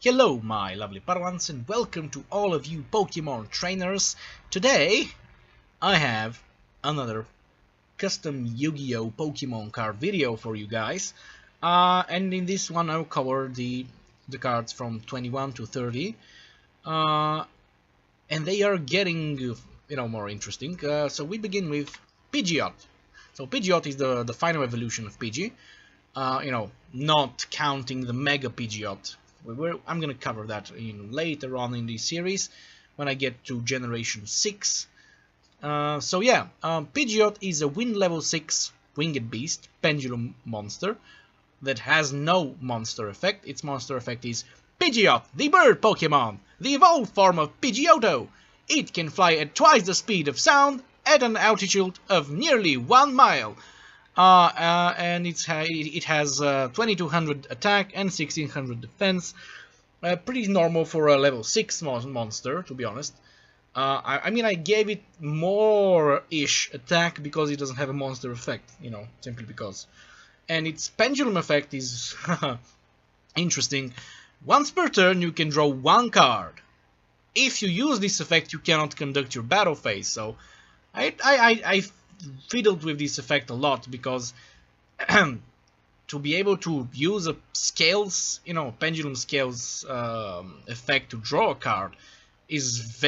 Hello my lovely Padawans and welcome to all of you Pokemon trainers. Today I have another custom Yu-Gi-Oh! Pokemon card video for you guys. And in this one I'll cover the cards from 21 to 30. And they are getting more interesting. So we begin with Pidgeot. So Pidgeot is the final evolution of Pidgey. Not counting the Mega Pidgeot. I'm gonna cover that later on in the series when I get to Generation 6. Pidgeot is a wind level 6 winged beast pendulum monster that has no monster effect. Its monster effect is Pidgeot, the bird Pokemon, the evolved form of Pidgeotto. It can fly at twice the speed of sound at an altitude of nearly 1 mile. And it has 2200 attack and 1600 defense. Pretty normal for a level 6 monster, to be honest. I mean, I gave it more-ish attack because it doesn't have a monster effect, simply because. And its pendulum effect is interesting. Once per turn, you can draw 1 card. If you use this effect, you cannot conduct your battle phase. So, I fiddled with this effect a lot because to be able to use a scales, pendulum scales effect to draw a card is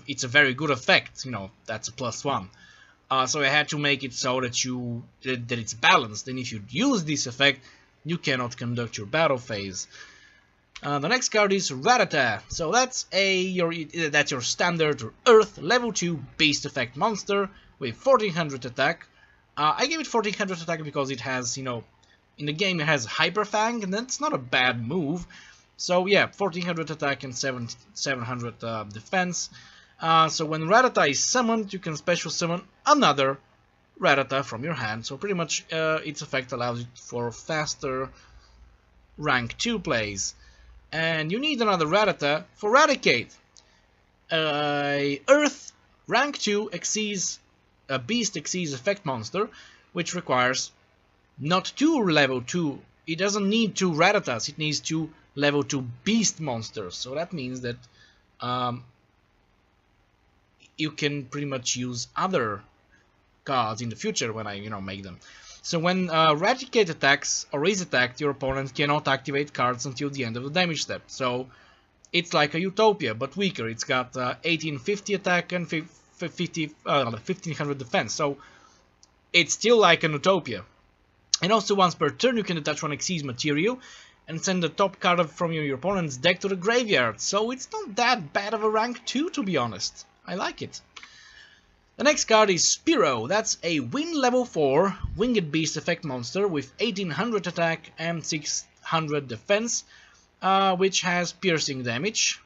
it's a very good effect. That's a +1. So I had to make it so that that it's balanced. And if you use this effect, you cannot conduct your battle phase. The next card is Rattata. So that's your standard Earth level 2 beast effect monster with 1400 attack. I gave it 1400 attack because it has, in the game it has Hyper Fang, and that's not a bad move. So yeah, 1400 attack and 700 defense. So when Rattata is summoned, you can special summon another Rattata from your hand. So pretty much its effect allows you for faster rank 2 plays. And you need another Rattata for Raticate. Earth rank 2 a beast exceeds effect monster, which requires not 2 level 2. It doesn't need 2 Rattatas, it needs 2 level 2 beast monsters. So that means that you can pretty much use other cards in the future when I make them. So when Raticate attacks or is attacked, your opponent cannot activate cards until the end of the damage step. So it's like a Utopia, but weaker. It's got 1850 attack and 1500 defense. So it's still like an Utopia. And also once per turn you can attach 1 Xyz material and send the top card from your opponent's deck to the graveyard. So it's not that bad of a rank 2, to be honest. I like it. The next card is Spearow. That's a wind level 4 winged beast effect monster with 1800 attack and 600 defense, which has piercing damage.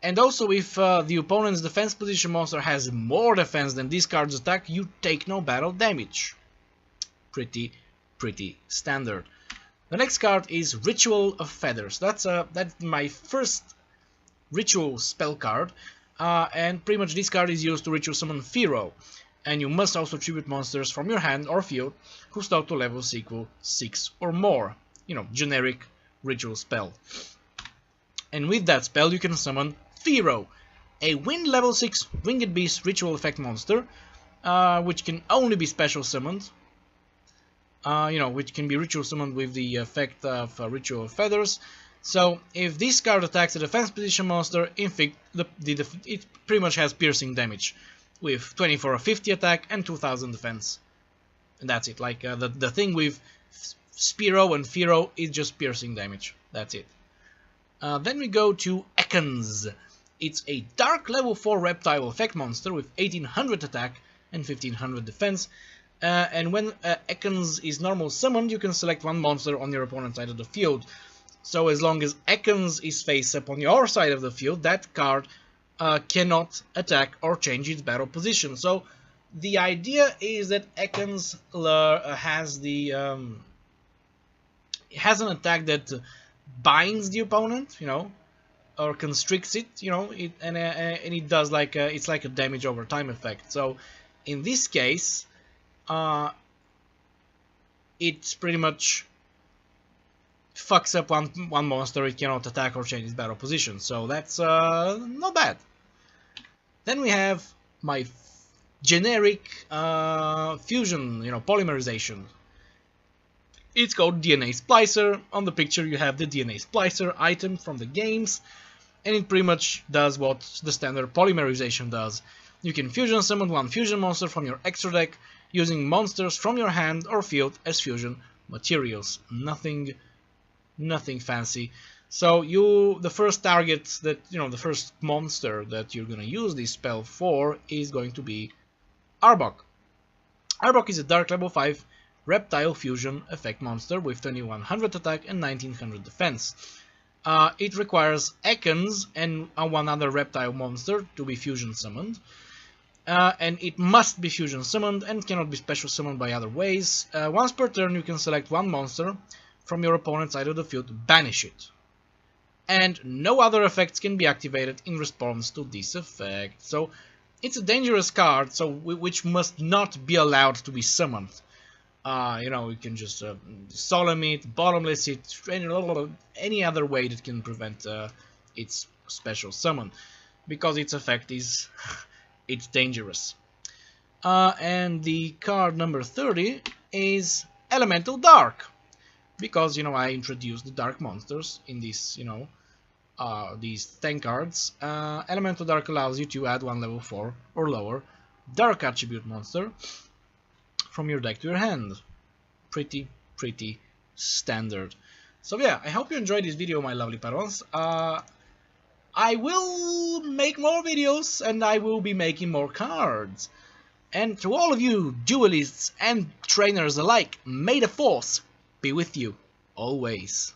And also if the opponent's defense position monster has more defense than this card's attack, you take no battle damage. Pretty standard. The next card is Ritual of Feathers. That's my first ritual spell card, and pretty much this card is used to ritual summon Fearow, and you must also tribute monsters from your hand or field whose total levels equal 6 or more. Generic ritual spell. And with that spell you can summon Fearow, a wind level 6 winged beast ritual effect monster, which can only be special summoned. Which can be ritual summoned with the effect of Ritual of Feathers. So if this card attacks a defense position monster, it pretty much has piercing damage with 2450 attack and 2000 defense. And that's it. Like the thing with Spearow and Fearow is just piercing damage. That's it. Then we go to Ekans. It's a dark level 4 reptile effect monster with 1800 attack and 1500 defense. And when Ekans is normal summoned, you can select 1 monster on your opponent's side of the field. So as long as Ekans is face up on your side of the field, that card cannot attack or change its battle position. So the idea is that Ekans has an attack that binds the opponent, or constricts it, and it does it's like a damage over time effect. So in this case, it's pretty much fucks up one monster, it cannot attack or change its battle position. So that's not bad. Then we have my generic fusion, polymerization. It's called DNA Splicer. On the picture you have the DNA Splicer item from the games, and it pretty much does what the standard polymerization does. You can fusion summon one fusion monster from your extra deck using monsters from your hand or field as fusion materials. Nothing fancy. So the first target that, the first monster that you're gonna use this spell for is going to be Arbok. Arbok is a dark level 5 reptile fusion effect monster with 2100 attack and 1900 defense. It requires Ekans and one other reptile monster to be fusion summoned. And it must be fusion summoned and cannot be special summoned by other ways. Once per turn you can select one monster from your opponent's side of the field to banish it. And no other effects can be activated in response to this effect. So it's a dangerous card, which must not be allowed to be summoned. You can just solemn it, bottomless it, any other way that can prevent its special summon, because its effect is it's dangerous. And the card number 30 is Elemental Dark, because I introduced the dark monsters in this, these 10 cards. Elemental Dark allows you to add one level 4 or lower dark attribute monster from your deck to your hand. Pretty standard. So yeah, I hope you enjoyed this video, my lovely Padawans. I will make more videos and I will be making more cards. And to all of you duelists and trainers alike, may the force be with you always.